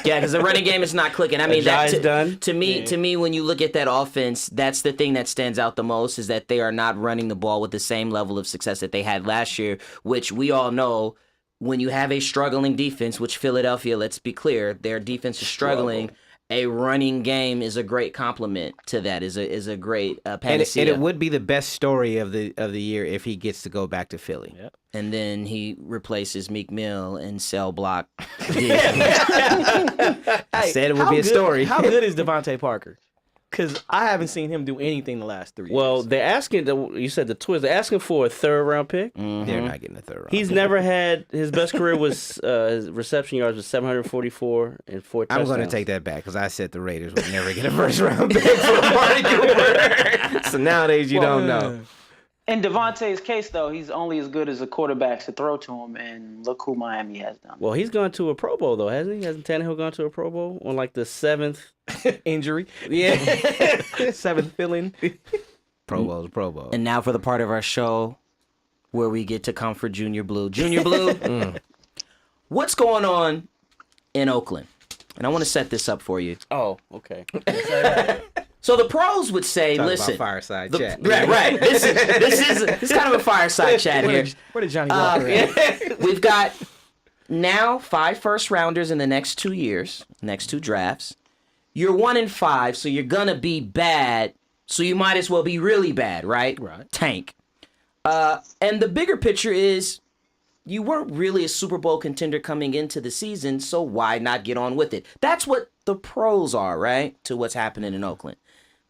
because the running game is not clicking. I mean, Ajayi's done. To me, when you look at that offense, that's the thing that stands out the most is that they are not running the ball with the same level of success that they had last year, which we all know when you have a struggling defense, which Philadelphia, let's be clear, their defense is struggling. A running game is a great complement to that. Is a great panacea. And it would be the best story of the year if he gets to go back to Philly. Yep. And then he replaces Meek Mill and cell block. Hey, I said it would how be a good- story. How good is Devontae Parker? Because I haven't seen him do anything the last 3 years. Well, they're asking. You said the Twins. They're asking for a 3rd round pick. They're not getting a 3rd round. He's never had his best career was his reception yards was 744 and 4 touchdowns. I'm going to take that back because I said the Raiders would never get a 1st round pick for Amari Cooper. So nowadays you don't know. In Devontae's case, though, he's only as good as the quarterbacks to throw to him, and look who Miami has done. Well, he's gone to a Pro Bowl though, hasn't he? Hasn't Tannehill gone to a Pro Bowl on like the 7th? injury. Yeah. 7th fill-in. Pro Bowl's Pro Bowl. And now for the part of our show where we get to comfort Junior Blue. Junior Blue, what's going on in Oakland? And I want to set this up for you. Oh, okay. So the pros would say, Talk listen, about fireside the- chat. right. This is kind of a fireside chat here. Where did Johnny Walker at? We've got now 5 first rounders in the next 2 years, next 2 drafts. You're 1-5, so you're gonna be bad. So you might as well be really bad, right? Right. Tank. And the bigger picture is you weren't really a Super Bowl contender coming into the season, so why not get on with it? That's what the pros are, right? To what's happening in Oakland.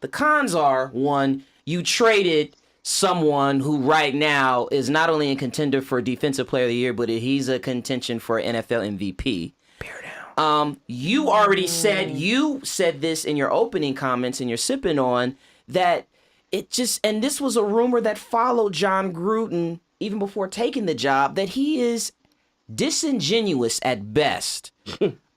The cons are, one, you traded someone who right now is not only a contender for Defensive Player of the Year, but he's a contention for NFL MVP. Bear down. You already said, this in your opening comments and you're sipping on, that it just, and this was a rumor that followed John Gruden even before taking the job, that he is disingenuous at best.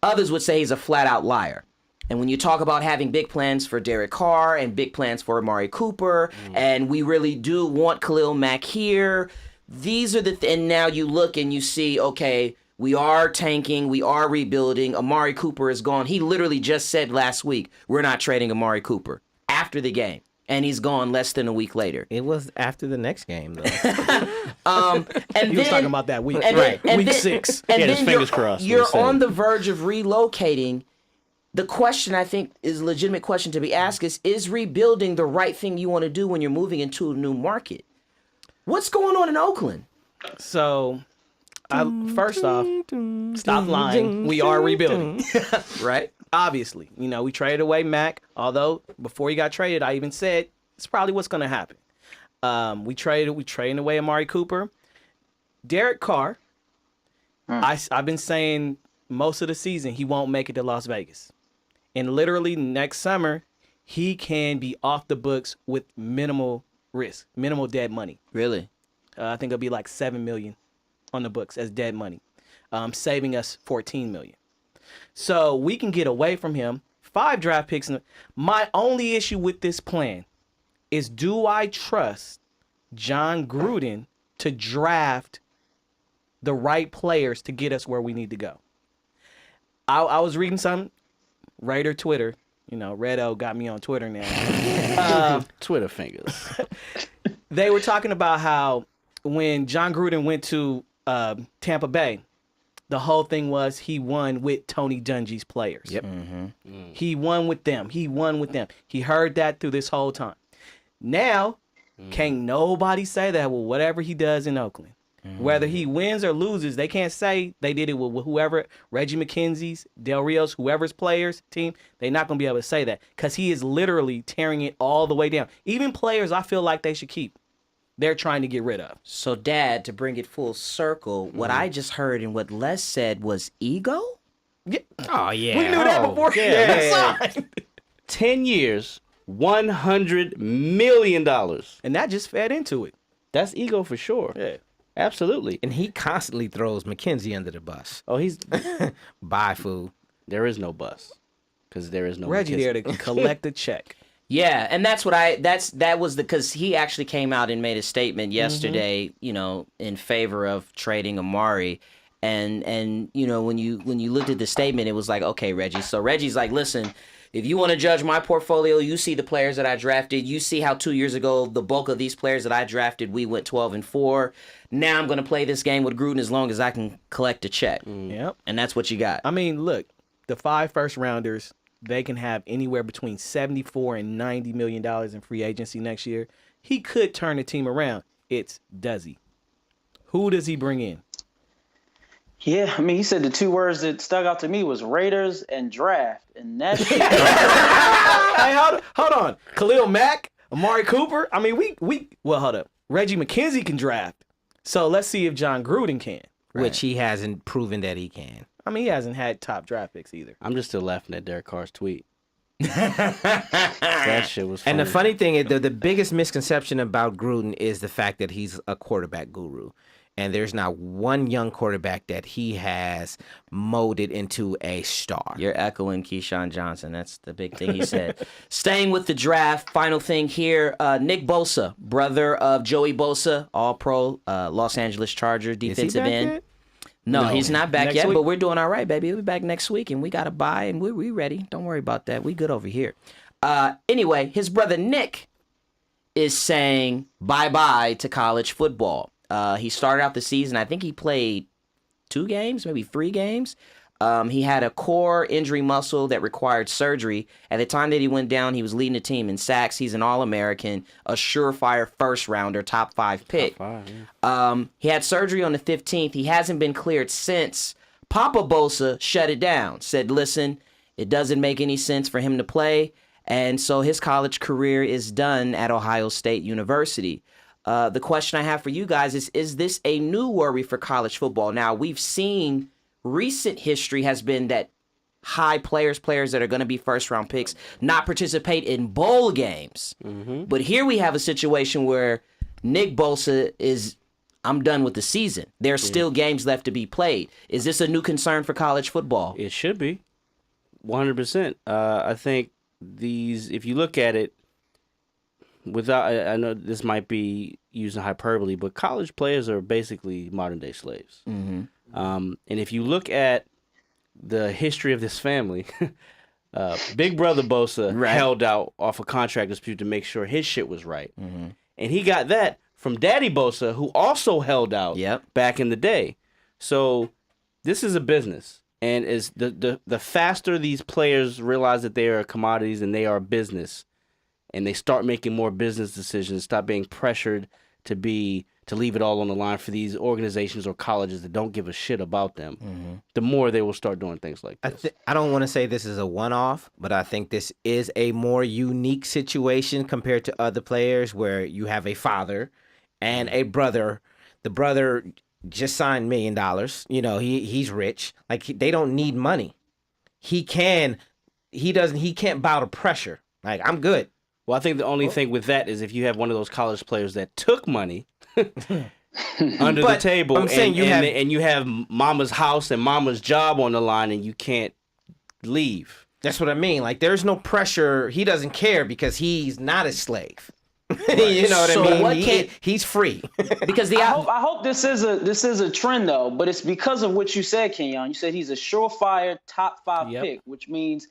Others would say he's a flat out liar. And when you talk about having big plans for Derek Carr and big plans for Amari Cooper, and we really do want Khalil Mack here, these are and now you look and you see, okay, we are tanking, we are rebuilding, Amari Cooper is gone. He literally just said last week, we're not trading Amari Cooper after the game. And he's gone less than a week later. It was after the next game, though. And He was talking about that week. week 6. And He had his then fingers crossed, you're what he said. on the verge of relocating. The question I think is a legitimate question to be asked is rebuilding the right thing you want to do when you're moving into a new market? What's going on in Oakland? So, first off, stop lying. We are rebuilding. Right? Obviously, we traded away Mac. Although before he got traded, I even said it's probably what's going to happen. We traded away Amari Cooper, Derek Carr. I've been saying most of the season he won't make it to Las Vegas, and literally next summer he can be off the books with minimal risk, minimal dead money. Really? I think it'll be like $7 million on the books as dead money, saving us $14 million. So we can get away from him. 5 draft picks. My only issue with this plan is, do I trust John Gruden to draft the right players to get us where we need to go? I was reading some Raider Twitter. Red O got me on Twitter now. Twitter fingers. They were talking about how when John Gruden went to Tampa Bay, the whole thing was he won with Tony Dungy's players. Yep. He won with them. He heard that through this whole time. Now, can't nobody say that with whatever he does in Oakland. Whether he wins or loses, they can't say they did it with whoever, Reggie McKenzie's, Del Rio's, whoever's players, team. They're not going to be able to say that because he is literally tearing it all the way down. Even players I feel like they should keep, they're trying to get rid of. So, Dad, to bring it full circle, what I just heard and what Les said was ego? Yeah. Oh, yeah. We knew that before he signed. 10 years, $100 million. And that just fed into it. That's ego for sure. Yeah. Absolutely. And he constantly throws McKenzie under the bus. Oh, Bye, fool. there is no bus because there is no Reggie McKissick. there to collect the check. Yeah, and that's what that was because he actually came out and made a statement yesterday, in favor of trading Amari. And when you looked at the statement, it was like, okay, Reggie. So Reggie's like, listen, if you want to judge my portfolio, you see the players that I drafted. You see how 2 years ago, the bulk of these players that I drafted, we went 12-4. Now I'm going to play this game with Gruden as long as I can collect a check. Yep. And that's what you got. I mean, look, the 5 first-rounders, they can have anywhere between $74 and $90 million in free agency next year. He could turn the team around. Does he? Who does he bring in? Yeah, I mean, he said the 2 words that stuck out to me was Raiders and draft, and that's Hey, hold on. Khalil Mack, Amari Cooper. I mean, hold up. Reggie McKenzie can draft. So let's see if John Gruden can. Which he hasn't proven that he can. I mean, he hasn't had top draft picks either. I'm just still laughing at Derek Carr's tweet. That shit was funny. And the funny thing is, the biggest misconception about Gruden is the fact that he's a quarterback guru. And there's not one young quarterback that he has molded into a star. You're echoing Keyshawn Johnson. That's the big thing he said. Staying with the draft, final thing here. Nick Bosa, brother of Joey Bosa, all-pro Los Angeles Charger defensive end. Yet? No, he's not back Next yet, week? but we're doing all right, baby. He'll be back next week, and we got to buy, and we ready. Don't worry about that. We good over here. Anyway, his brother Nick is saying bye-bye to college football. He started out the season, I think he played 2 games, maybe 3 games. He had a core injury muscle that required surgery. At the time that he went down, he was leading the team in sacks. He's an All-American, a surefire first-rounder, top 5 pick. Top 5, yeah. He had surgery on the 15th. He hasn't been cleared since. Papa Bosa shut it down, said, listen, it doesn't make any sense for him to play. And so his college career is done at Ohio State University. The question I have for you guys is this a new worry for college football? Now, we've seen recent history has been that high players that are going to be first-round picks, not participate in bowl games. Mm-hmm. But here we have a situation where Nick Bosa is, I'm done with the season. There's still games left to be played. Is this a new concern for college football? It should be. 100%. I think if you look at it, I know this might be using hyperbole, but college players are basically modern-day slaves. Mm-hmm. And if you look at the history of this family, Big Brother Bosa held out off a contract dispute to make sure his shit was right. Mm-hmm. And he got that from Daddy Bosa, who also held out back in the day. So this is a business. And as the faster these players realize that they are commodities and they are business, and they start making more business decisions, stop being pressured to leave it all on the line for these organizations or colleges that don't give a shit about them, the more they will start doing things like this. I don't want to say this is a one-off, but I think this is a more unique situation compared to other players where you have a father and a brother. The brother just signed $1 million. He's rich. Like, they don't need money. He can't bow to pressure. Like, I'm good. Well, I think the only thing with that is if you have one of those college players that took money under the table, I'm saying and you have mama's house and mama's job on the line, and you can't leave. That's what I mean. Like, there's no pressure. He doesn't care because he's not a slave. You know what I mean? He's free. Because I hope this is a trend though, but it's because of what you said, Kenyon. You said he's a surefire top 5 pick, which means,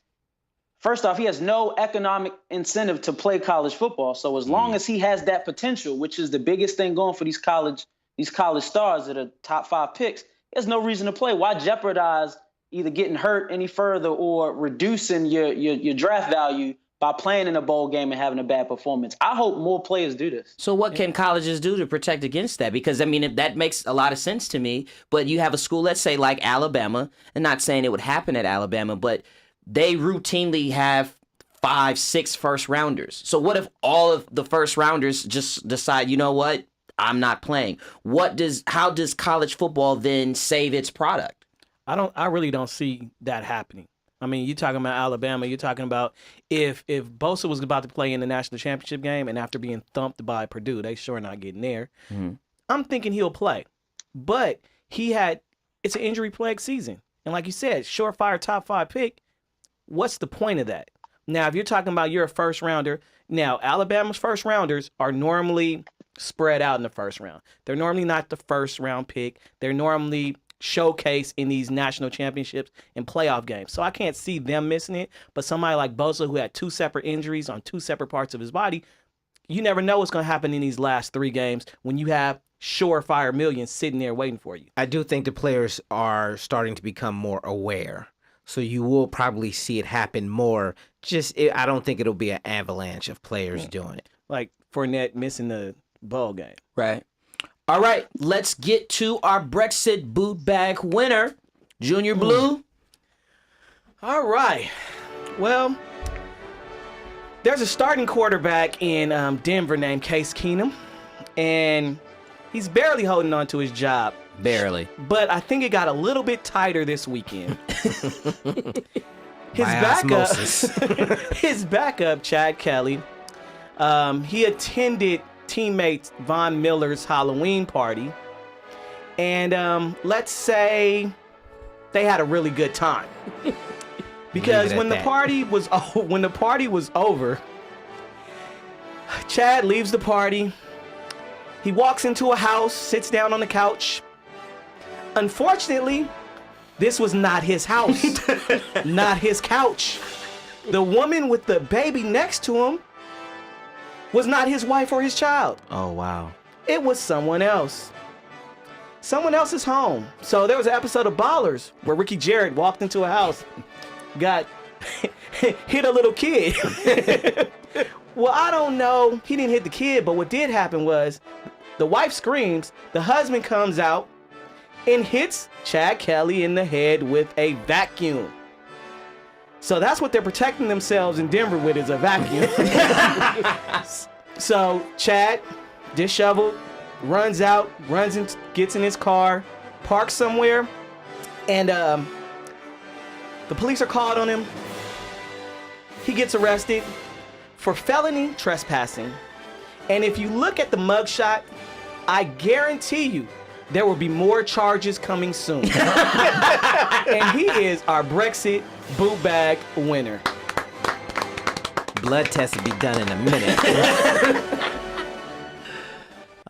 first off, he has no economic incentive to play college football. So as long as he has that potential, which is the biggest thing going for these college stars that are top 5 picks, there's no reason to play. Why jeopardize either getting hurt any further or reducing your draft value by playing in a bowl game and having a bad performance? I hope more players do this. So what can colleges do to protect against that? Because, I mean, that makes a lot of sense to me. But you have a school, let's say, like Alabama, and not saying it would happen at Alabama, but they routinely have 5-6 first rounders. So what if all of the first rounders just decide, you know what, I'm not playing? How does college football then save its product? I really don't see that happening. I mean, you're talking about Alabama. You're talking about if Bosa was about to play in the national championship game and after being thumped by Purdue, they sure not getting there. Mm-hmm. I'm thinking he'll play. But it's an injury-plagued season. And like you said, surefire top 5 pick. What's the point of that? Now, if you're talking about you're a first rounder, now Alabama's first rounders are normally spread out in the first round. They're normally not the first round pick. They're normally showcased in these national championships and playoff games. So I can't see them missing it. But somebody like Bosa, who had 2 separate injuries on 2 separate parts of his body, you never know what's going to happen in these last 3 games when you have surefire millions sitting there waiting for you. I do think the players are starting to become more aware. So you will probably see it happen more. I don't think it'll be an avalanche of players doing it. Like Fournette missing the bowl game. Right. All right, let's get to our Brexit Bootbag winner, Junior Blue. All right. Well, there's a starting quarterback in Denver named Case Keenum, and he's barely holding on to his job. Barely. But I think it got a little bit tighter this weekend. His backup, Chad Kelly, he attended teammate Von Miller's Halloween party, and let's say they had a really good time. Because when the party was over, Chad leaves the party. He walks into a house, sits down on the couch. Unfortunately, this was not his house, not his couch. The woman with the baby next to him was not his wife or his child. Oh, wow. It was someone else. Someone else's home. So there was an episode of Ballers where Ricky Jarrett walked into a house, got hit a little kid. Well, I don't know. He didn't hit the kid, but what did happen was the wife screams, the husband comes out and hits Chad Kelly in the head with a vacuum. So that's what they're protecting themselves in Denver with, is a vacuum. So Chad, disheveled, runs out, and gets in his car, parks somewhere, and the police are called on him. He gets arrested for felony trespassing. And if you look at the mugshot, I guarantee you there will be more charges coming soon. And he is our Brexit Bootbag winner. Blood test will be done in a minute.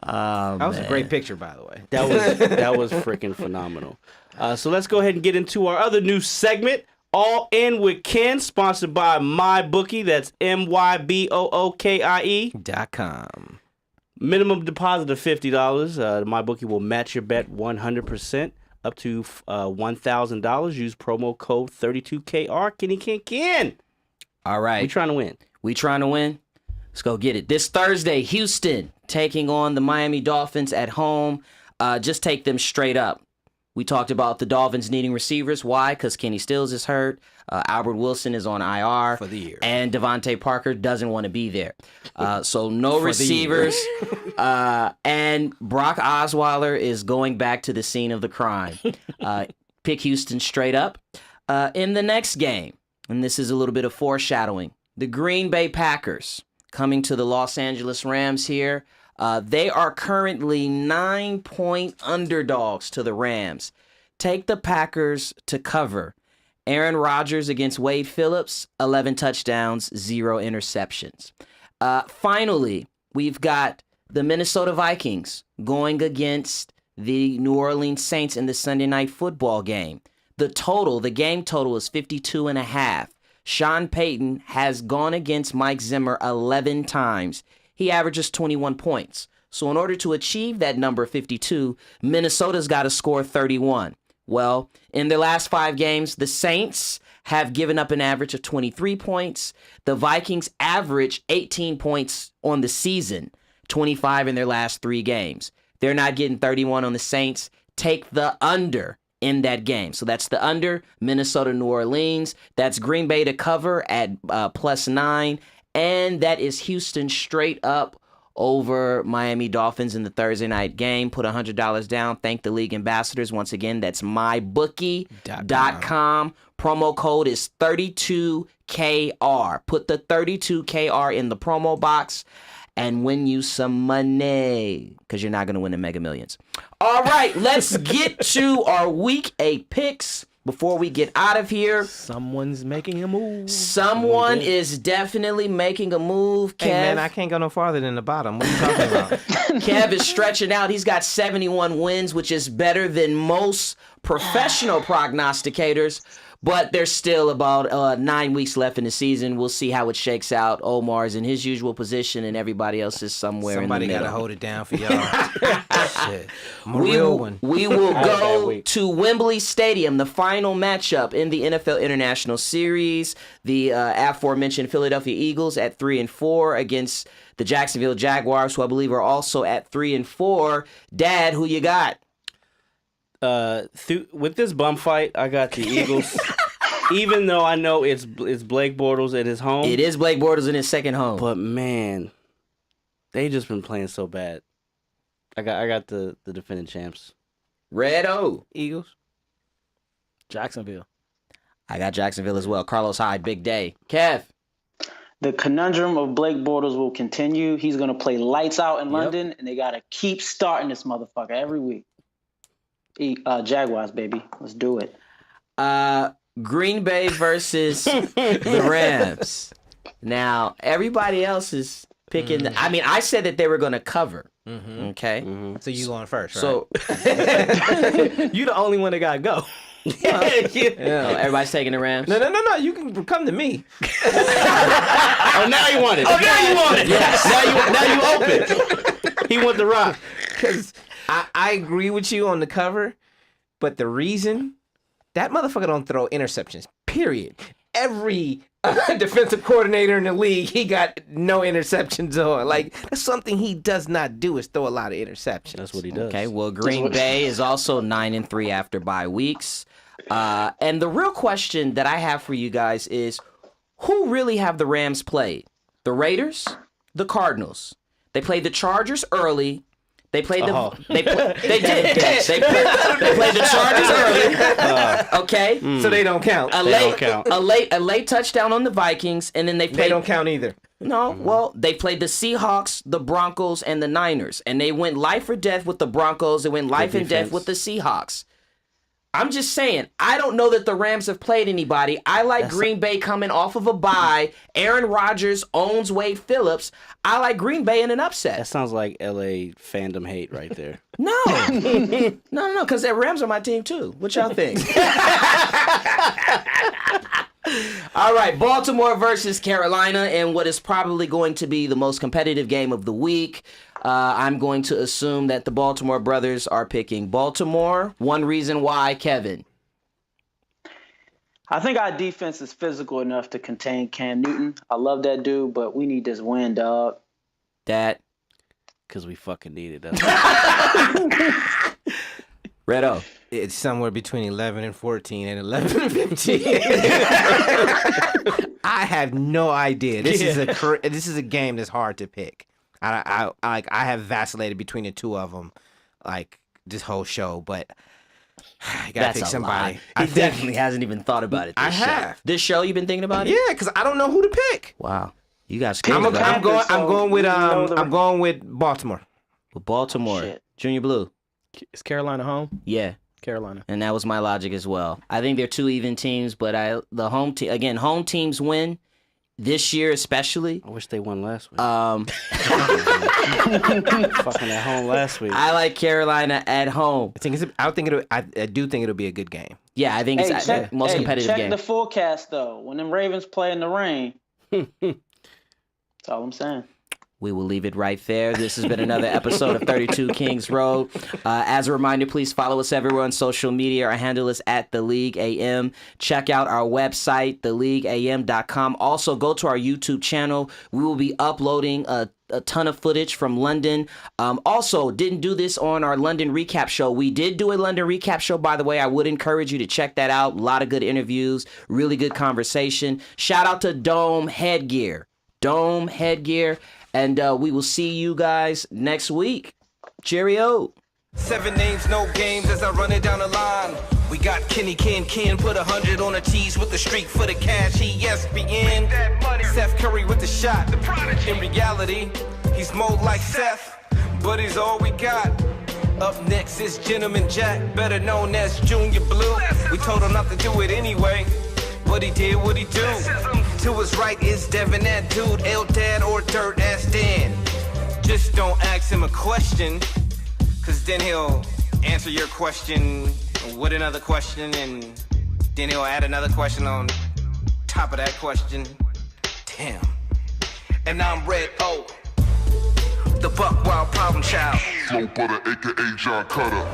That was a great picture, by the way. That was freaking phenomenal. So let's go ahead and get into our other new segment, All In with Ken, sponsored by MyBookie. That's MyBookie.com. Minimum deposit of $50. MyBookie will match your bet 100%, up to $1,000. Use promo code 32KR. Kenny Ken. All right. We trying to win. Let's go get it. This Thursday, Houston taking on the Miami Dolphins at home. Just take them straight up. We talked about the Dolphins needing receivers. Why? Because Kenny Stills is hurt. Albert Wilson is on IR. For the year. And Devontae Parker doesn't want to be there. So no receivers. And Brock Osweiler is going back to the scene of the crime. Pick Houston straight up. In the next game, and this is a little bit of foreshadowing, the Green Bay Packers coming to the Los Angeles Rams here. They are currently 9-point underdogs to the Rams. Take the Packers to cover. Aaron Rodgers against Wade Phillips, 11 touchdowns, 0 interceptions. Finally, we've got the Minnesota Vikings going against the New Orleans Saints in the Sunday Night Football game. The game total is 52.5. Sean Payton has gone against Mike Zimmer 11 times. He averages 21 points. So in order to achieve that number 52, Minnesota's got to score 31. Well, in their last 5 games, the Saints have given up an average of 23 points. The Vikings average 18 points on the season, 25 in their last 3 games. They're not getting 31 on the Saints. Take the under in that game. So that's the under, Minnesota, New Orleans. That's Green Bay to cover at +9. And that is Houston straight up over Miami Dolphins in the Thursday night game. Put $100 down. Thank the league ambassadors. Once again, that's mybookie.com. Promo code is 32KR. Put the 32KR in the promo box and win you some money, because you're not going to win the Mega Millions. All right, let's get to our Week 8 picks. before we get out of here. Someone's making a move. Someone is definitely making a move. Kev, Hey, man, I can't go no farther than the bottom. What are you talking about? Kev is stretching out. He's got 71 wins, which is better than most professional prognosticators. But there's still about 9 weeks left in the season. We'll see how it shakes out. Omar's in his usual position, and everybody else is somewhere Somebody in the middle. gotta hold it down for y'all. Shit. I'm a We real will, one. we will bad go week. to Wembley Stadium, the final matchup in the NFL International Series. The aforementioned Philadelphia Eagles at 3-4 against the Jacksonville Jaguars, who I believe are also at 3-4. Dad, who you got? With this bum fight, I got the Eagles. Even though I know it's Blake Bortles at his home. It is Blake Bortles in his second home. But man, they just been playing so bad. I got the defending champs. Red-O. Eagles. Jacksonville. I got Jacksonville as well. Carlos Hyde, big day. Kev. The conundrum of Blake Bortles will continue. He's going to play lights out in London, and they got to keep starting this motherfucker every week. Jaguars, baby. Let's do it. Green Bay versus the Rams. Now, everybody else is picking. I mean, I said that they were going to cover. Okay. So you going first, right? So You the only one that got to go. everybody's taking the Rams. No. You can come to me. Oh, now you want it. Oh, now you want it. Yes. Now you open. He want the rock. Because I agree with you on the cover, but the reason that motherfucker don't throw interceptions, period. Every defensive coordinator in the league, he got no interceptions on. Like, that's something he does not do, is throw a lot of interceptions. That's what he does. Okay, well, Green Bay is also 9-3 after bye weeks. And the real question that I have for you guys is, who really have the Rams played? The Raiders? The Cardinals? They played the Chargers early. They played the they did. They played the Chargers early. Okay, So they don't count. a late touchdown on the Vikings, and then they played. They don't count either. No, well, they played the Seahawks, the Broncos, and the Niners, and they went life or death with the Broncos. They went life and death with the Seahawks. I'm just saying, I don't know that the Rams have played anybody. I like Green Bay coming off of a bye. Aaron Rodgers owns Wade Phillips. I like Green Bay in an upset. That sounds like LA fandom hate right there. No, no, because the Rams are my team too. What y'all think? All right, Baltimore versus Carolina in what is probably going to be the most competitive game of the week. I'm going to assume that the Baltimore brothers are picking Baltimore. One reason why, Kevin. I think our defense is physical enough to contain Cam Newton. I love that dude, but we need this win, dog. That. Because we fucking need it. That's right. Red-O. It's somewhere between 11 and 14 and 11 and 15. I have no idea. This is a game that's hard to pick. I have vacillated between the two of them, like this whole show, but I gotta That's pick a somebody. lie. He definitely hasn't even thought about it. I have. This show, you've been thinking about it? Yeah, because I don't know who to pick. Wow, you got scared. I'm going with Baltimore. with Baltimore. Shit. Junior Blue. Is Carolina home? Yeah. Carolina. And that was my logic as well. I think they're two even teams, but the home team again, home teams win this year especially. I wish they won last week. Fucking at home last week. I like Carolina at home. I do think it'll be a good game. Yeah, I think it's the most competitive check game. the forecast though. When them Ravens play in the rain, that's all I'm saying. We will leave it right there. This has been another episode of 32 Kings Road. As a reminder, please follow us everywhere on social media. Our handle is @TheLeagueAM. Check out our website, theleagueam.com. Also, go to our YouTube channel. We will be uploading a ton of footage from London. Also, didn't do this on our London recap show. We did do a London recap show, by the way. I would encourage you to check that out. A lot of good interviews, really good conversation. Shout out to Dome Headgear. And we will see you guys next week. Cheerio. 7 names, no games as I run it down the line. We got Kenny Ken, put 100 on a tees with the streak for the cash. He ESPN. Seth Curry with the shot. In reality, he's more like Seth, but he's all we got. Up next is Gentleman Jack, better known as Junior Blue. We told him not to do it anyway, but he did what he do. To his right is Devin, that dude, Eldad or Dirt Ass Dan. Just don't ask him a question, cause then he'll answer your question with another question, and then he'll add another question on top of that question. Damn. And I'm Red O, the Buck Wild Problem Child. Flow Butter, aka John Cutter.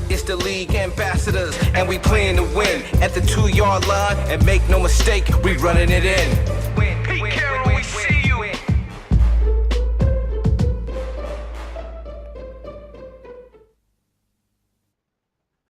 It's the league ambassadors, and we playing to win at the 2-yard line. And make no mistake, we running it in.